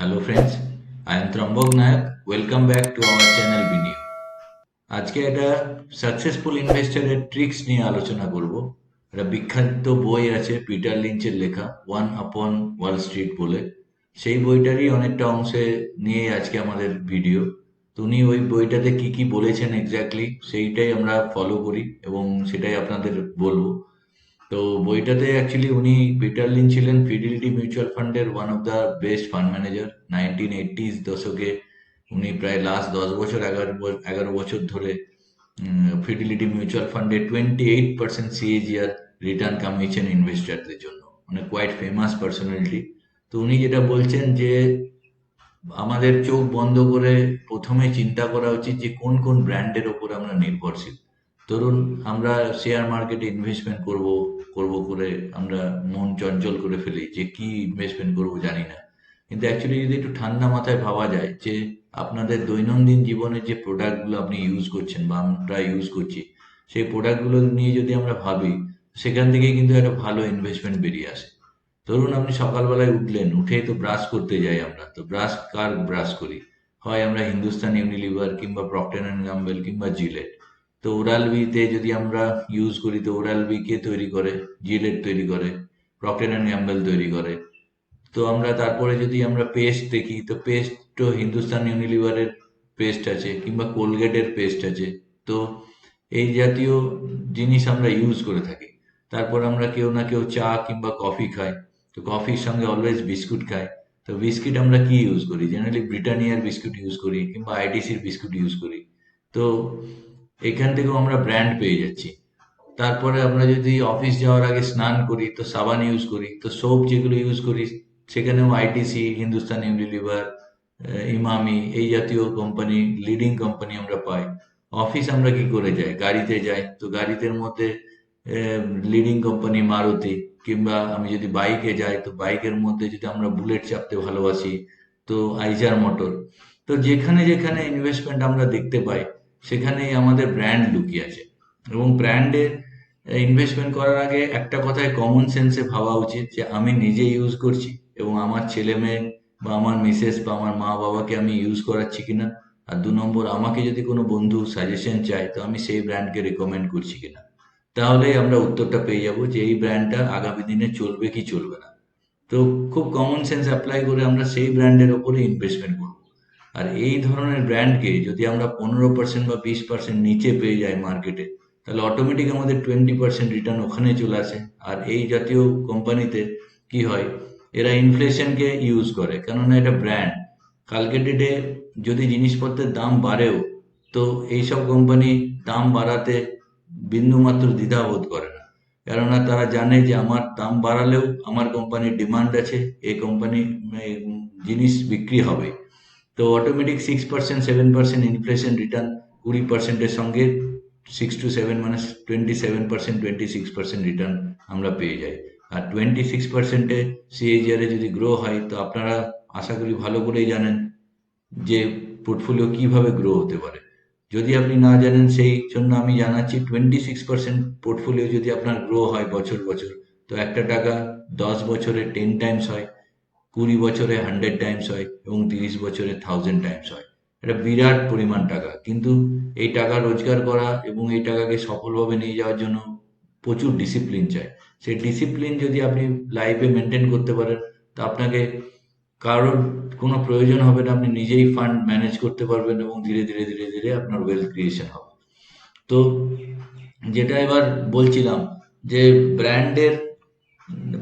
Hello friends, I am Trambok Nayak. Welcome back to our channel video. আজকে একটা successful ইনভেস্টরের tricks নিয়ে আলোচনা করব। একটা বিখ্যাত বই আছে পিটার লিঞ্চের লেখা ওয়ান আপন ওয়াল স্ট্রিট বলে। সেই বইটারই অনেকটা অংশে নিয়ে আজকে আমাদের ভিডিও। তো উনি ওই বইটাতে কি কি বলেছেন এক্স্যাক্টলি সেইটাই আমরা ফলো করি এবং সেটাই আপনাদের বলবো। তো বইটাতে অ্যাকচুয়ালি উনি পিটার লিন ছিলেন ফিডিলিটি মিউচুয়াল ফান্ডের one of the best fund manager 1980s দশকে। উনি প্রায় লাস্ট 10 বছর 11 বছর ধরে ফিডিলিটি মিউচুয়াল ফান্ডে 28% সিএজিআর রিটার্ন কামিয়েছেন ইনভেস্টারদের জন্য, মানে কোয়াইট ফেমাস পার্সোনালিটি। তো উনি যেটা বলছেন যে আমাদের চোখ বন্ধ করে প্রথমে চিন্তা করা উচিত যে কোন কোন ব্র্যান্ডের ওপর আমরা নির্ভরশীল। ধরুন আমরা শেয়ার মার্কেটে ইনভেস্টমেন্ট করব করব করে আমরা মন চঞ্চল করে ফেলি যে কি ইনভেস্টমেন্ট করব জানি না। কিন্তু অ্যাকচুয়ালি যদি একটু ঠান্ডা মাথায় ভাবা যায় যে আপনাদের দৈনন্দিন জীবনের যে প্রোডাক্টগুলো আপনি ইউজ করছেন বা আমরা ইউজ করছি, সেই প্রোডাক্টগুলো নিয়ে যদি আমরা ভাবি, সেখান থেকে কিন্তু একটা ভালো ইনভেস্টমেন্ট বেরিয়ে আসে। ধরুন আপনি সকালবেলায় উঠলেন, উঠেই তো ব্রাশ করতে যাই আমরা, তো ব্রাশ কার ব্রাশ করি? হয় আমরা হিন্দুস্তান ইউনিলিভার কিংবা প্রক্টর অ্যান্ড গ্যাম্বল কিংবা জিলেট। তো ওরাল বিতে যদি আমরা ইউজ করি তো ওরাল বি কে তৈরি করে? জিলেট তৈরি করে, প্রক্টর অ্যান্ড গ্যাম্বল তৈরি করে। তো আমরা তারপরে যদি আমরা পেস্ট দেখি তো পেস্টও হিন্দুস্তান ইউনিলিভারের পেস্ট আছে কিংবা কোলগেটের পেস্ট আছে। তো এই জাতীয় জিনিস আমরা ইউজ করে থাকি। তারপর আমরা কেউ না কেউ চা কিংবা কফি খাই, তো কফির সঙ্গে অলওয়েজ বিস্কুট খাই। তো বিস্কিট আমরা কি ইউজ করি? জেনারেলি ব্রিটানিয়ার বিস্কুট ইউজ করি কিংবা আইটিসির বিস্কুট ইউজ করি। তো এখান থেকেও আমরা ব্র্যান্ড পেয়ে যাচ্ছি। তারপরে আমরা যদি অফিস যাওয়ার আগে স্নান করি তো সাবান ইউজ করি, তো সোপ যেগুলো ইউজ করি সেখানেও আইটিসি, হিন্দুস্তান ইউনিলিভার, ইমামি এই জাতীয় কোম্পানি, লিডিং কোম্পানি আমরা পাই। অফিস আমরা কি করে যাই? গাড়িতে যাই, তো গাড়িতে মধ্যে লিডিং কোম্পানি মারুতি। কিংবা আমি যদি বাইকে যাই তো বাইকের মধ্যে যদি আমরা বুলেট চাপতে ভালোবাসি তো আইজার মোটর। তো যেখানে যেখানে ইনভেস্টমেন্ট আমরা দেখতে পাই সেখানেই আমাদের ব্র্যান্ড লুকিয়ে আছে। এবং ব্র্যান্ডে ইনভেস্টমেন্ট করার আগে একটা কথায় কমন সেন্সে ভাবা উচিত যে আমি নিজে ইউজ করছি এবং আমার ছেলে মেয়ে বা আমার মিসেস বা আমার মা বাবাকে আমি ইউজ করাচ্ছি কিনা। আর 2 নম্বর, আমাকে যদি কোনো বন্ধু সাজেশন চায় তো আমি সেই ব্র্যান্ডকে রেকমেন্ড করছি কিনা। তাহলেই আমরা উত্তরটা পেয়ে যাব যে এই ব্র্যান্ডটা আগামী দিনে চলবে কি চলবে না। তো খুব কমন সেন্স অ্যাপ্লাই করে আমরা সেই ব্র্যান্ডের ওপরে ইনভেস্টমেন্ট করব। আর এই ধরনের ব্র্যান্ডকে যদি আমরা 15% বা 20% নিচে পেয়ে যাই মার্কেটে, তাহলে অটোমেটিক আমাদের 20% রিটার্ন ওখানে চলে আসে। আর এই জাতীয় কোম্পানিতে কি হয়, এরা ইনফ্লেশনকে ইউজ করে, কেননা এটা ব্র্যান্ড। কালকে ডেটে যদি জিনিসপত্রের দাম বাড়েও তো এইসব কোম্পানি দাম বাড়াতে বিন্দুমাত্র দ্বিধাবোধ করে না। কেননা তারা জানে যে আমার দাম বাড়ালেও আমার কোম্পানির ডিমান্ড আছে, এই কোম্পানি জিনিস বিক্রি হবে। তো অটোমেটিক 6% 7% ইনফ্লেশন রিটার্ন 20%-এর সঙ্গে 6 to 7 মানে 27% 26% রিটার্ন আমরা পেয়ে যাই। আর 26%-এ সিএজিআর যদি গ্রো হয় তো আপনারা আশা করি ভালো করেই জানেন যে পোর্টফোলিও কিভাবে গ্রো হতে পারে। যদি আপনি না জানেন সেই জন্য আমি জানাচ্ছি, 26% পোর্টফোলিও যদি আপনার গ্রো হয় বছর বছর, তো একটা টাকা 10 বছরে 10 টাইমস হয়, 20 বছরে 100 টাইমস হয় এবং 30 বছরে 1000 টাইমস হয়। এটা বিরাট পরিমাণ টাকা। কিন্তু এই টাকা রোজগার করা এবং এই টাকাকে সফলভাবে নিয়ে যাওয়ার জন্য প্রচুর ডিসিপ্লিন চাই। সেই ডিসিপ্লিন যদি আপনি লাইফে মেনটেন করতে পারেন তো আপনাকে কারোর কোনো প্রয়োজন হবে না, আপনি নিজেই ফান্ড ম্যানেজ করতে পারবেন এবং ধীরে ধীরে ধীরে ধীরে আপনার ওয়েলথ ক্রিয়েশন হবে। তো যেটা এবার বলছিলাম যে ব্র্যান্ডের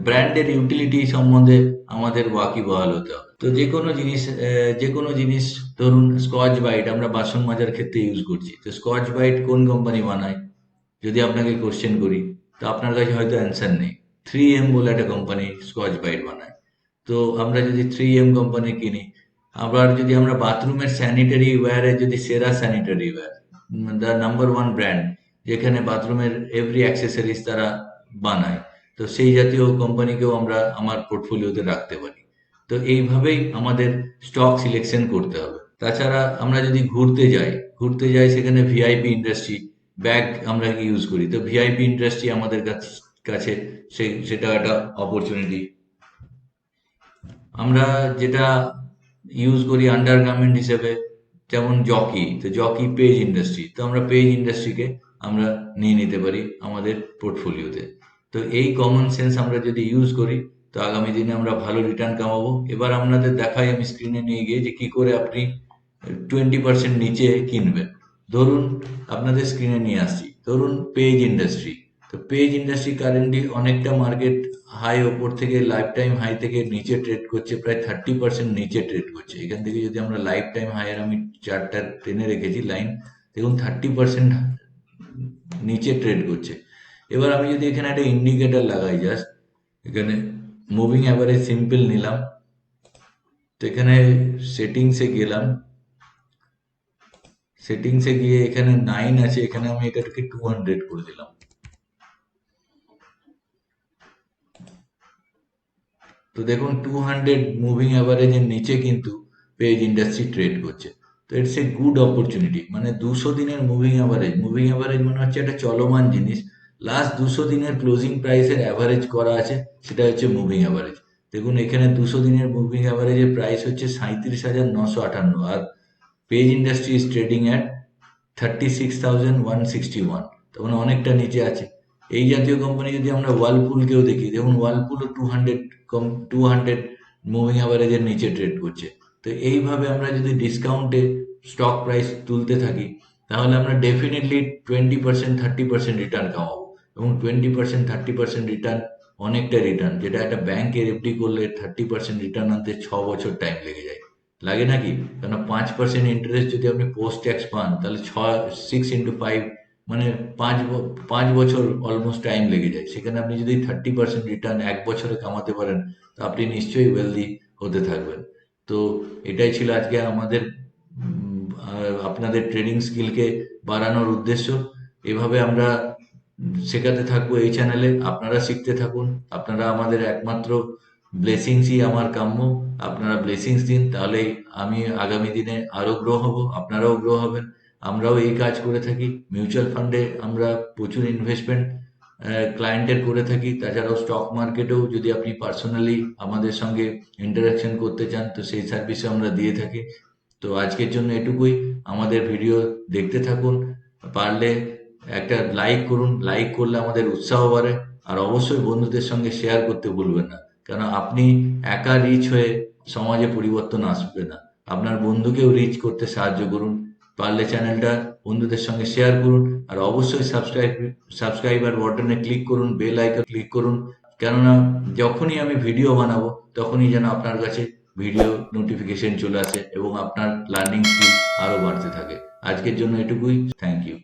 ব্র্যান্ডের ইউটিলিটি সম্বন্ধে আমাদের ওয়াকিবহাল হতে হবে। তো যে কোনো জিনিস ধরুন স্কচ ব্রাইট আমরা বাসন মাজার ক্ষেত্রে ইউজ করছি, তো স্কচ ব্রাইট কোন কোম্পানি বানায় যদি আপনাকে কোশ্চেন করি, তো আপনার কাছে হয়তো অ্যান্সার নেই। 3M বলে একটা কোম্পানি স্কচ ব্রাইট বানায়। তো আমরা যদি 3M কোম্পানি কিনি, আবার যদি আমরা বাথরুমের স্যানিটারি ওয়্যারে যদি সেরা sanitary wire, the number one brand, যেখানে বাথরুমের এভরি অ্যাক্সেসরিজ তারা বানায়, তো সেই জাতীয় কোম্পানিকেও আমরা আমার পোর্টফোলিওতে রাখতে পারি। তো এইভাবেই আমাদের স্টক সিলেকশন করতে হবে। তাছাড়া আমরা যদি ঘুরতে যাই সেখানে ভিআইপি ইন্ডাস্ট্রি ব্যাগ আমরা ইউজ করি, তো ভিআইপি ইন্ডাস্ট্রি আমাদের কাছে সেটা একটা অপরচুনিটি। আমরা যেটা ইউজ করি আন্ডারগার্মেন্ট হিসেবে, যেমন জকি, তো জকি পেজ ইন্ডাস্ট্রি, তো আমরা পেজ ইন্ডাস্ট্রিকে আমরা নিয়ে নিতে পারি আমাদের পোর্টফোলিওতে। তো এই কমন সেন্স আমরা যদি ইউজ করি, তো আগামী দিনে আমরা ভালো রিটার্ন কামাবো। এবার আপনাদের দেখাই আমি স্ক্রিনে নিয়ে গিয়ে যে কি করে আপনি 20% নিচে কিনবেন। ধরুন আপনাদের স্ক্রিনে নিয়ে আসছি, ধরুন পেজ ইন্ডাস্ট্রি। তো পেজ ইন্ডাস্ট্রি কারেন্টলি অনেকটা মার্কেট হাই ওপর থেকে লাইফ টাইম হাই থেকে নিচে ট্রেড করছে, প্রায় 30% নিচে ট্রেড করছে। এখান থেকে যদি আমরা লাইফ টাইম হাইয়ের আমি চারটা টেনে রেখেছি লাইন, দেখুন 30% নিচে ট্রেড করছে। এবার আমি যদি এখানে একটা ইন্ডিকেটর লাগাই, জাস্ট এখানে মুভিং অ্যাভারেজ সিম্পল নিলাম, তো এখানে সেটিংসে গেলাম, সেটিংসে গিয়ে এখানে 9 আছে, এখানে আমি এটাকে 200 করে দিলাম। তো দেখুন 200 মুভিং অ্যাভারেজের নিচে কিন্তু পেজ ইন্ডাস্ট্রি ট্রেড করছে। তো ইটস এ গুড অপরচুনিটি। মানে 200 দিনের মুভিং অ্যাভারেজ মানে হচ্ছে একটা চলমান জিনিস। লাস্ট 200 দিনের ক্লোজিং প্রাইসের অ্যাভারেজ করা আছে, সেটা হচ্ছে মুভিং অ্যাভারেজ। দেখুন এখানে 200 দিনের মুভিং অ্যাভারেজের প্রাইস হচ্ছে 37,958, আর Page industry is trading at 36,161, তখন অনেকটা নিচে আছে। এই জাতীয় কোম্পানি যদি আমরা ওয়ালপুলকেও দেখি, দেখুন ওয়ালপুলও 200 মুভিং অ্যাভারেজের নিচে ট্রেড করছে। তো এইভাবে আমরা যদি ডিসকাউন্টে স্টক প্রাইস তুলতে থাকি, তাহলে আমরা ডেফিনেটলি 20% 30% রিটার্ন কামাবো। এবং 20% 30% রিটার্ন অনেকটা রিটার্ন, যেটা একটা ব্যাংকের এফডি করলে 30% রিটার্ন আনতে 6 বছর টাইম লেগে যায়। লাগে নাকি? কেন 5% ইন্টারেস্ট যদি আপনি পোস্ট ট্যাক্স পান, তাহলে 6 × 5 মানে 5 বছর অলমোস্ট টাইম লেগে যায়। সেখানে আপনি যদি 30% রিটার্ন 1 বছরে কামাতে পারেন, তো আপনি নিশ্চয়ই ওয়েলদি হতে থাকবেন। তো এটাই ছিল আজকে আমাদের আপনাদের ট্রেডিং স্কিলকে বাড়ানোর উদ্দেশ্য। এভাবে আমরা শেখাতে থাকবো এই চ্যানেলে, আপনারা শিখতে থাকুন। আপনারা আমাদের একমাত্র ব্লেসিংসই আমার কাম্য। আপনারা ব্লেসিংস দিন, তাহলেই আমি আগামী দিনে আরো গ্রো হব, আপনারাও গ্রো হবেন। আমরাও এই কাজ করে থাকি। মিউচুয়াল ফান্ডে আমরা প্রচুর ইনভেস্টমেন্ট ক্লায়েন্টের করে থাকি। তাছাড়াও স্টক মার্কেটেও যদি আপনি পার্সোনালি আমাদের সঙ্গে ইন্টারাকশন করতে চান, তো সেই সার্ভিসও আমরা দিয়ে থাকি। তো আজকের জন্য এটুকুই। আমাদের ভিডিও দেখতে থাকুন, পারলে একটা লাইক করুন, লাইক করলে আমাদের উৎসাহ বাড়ে। আর অবশ্যই বন্ধুদের সঙ্গে শেয়ার করতে ভুলবেন না, কারণ আপনি একা রিচ হয়ে সমাজে পরিবর্তন আসবে না। আপনার বন্ধুকেও রিচ করতে সাহায্য করুন। পারলে চ্যানেলটা বন্ধুদের সঙ্গে শেয়ার করুন, আর অবশ্যই সাবস্ক্রাইবার বাটনে ক্লিক করুন, বেল আইকন ক্লিক করুন, কেননা যখনই আমি ভিডিও বানাবো তখনই যেন আপনার কাছে ভিডিও নোটিফিকেশন চলে আসে এবং আপনার লার্নিং স্কিল আরো বাড়তে থাকে। আজকের জন্য এটুকুই। Thank you.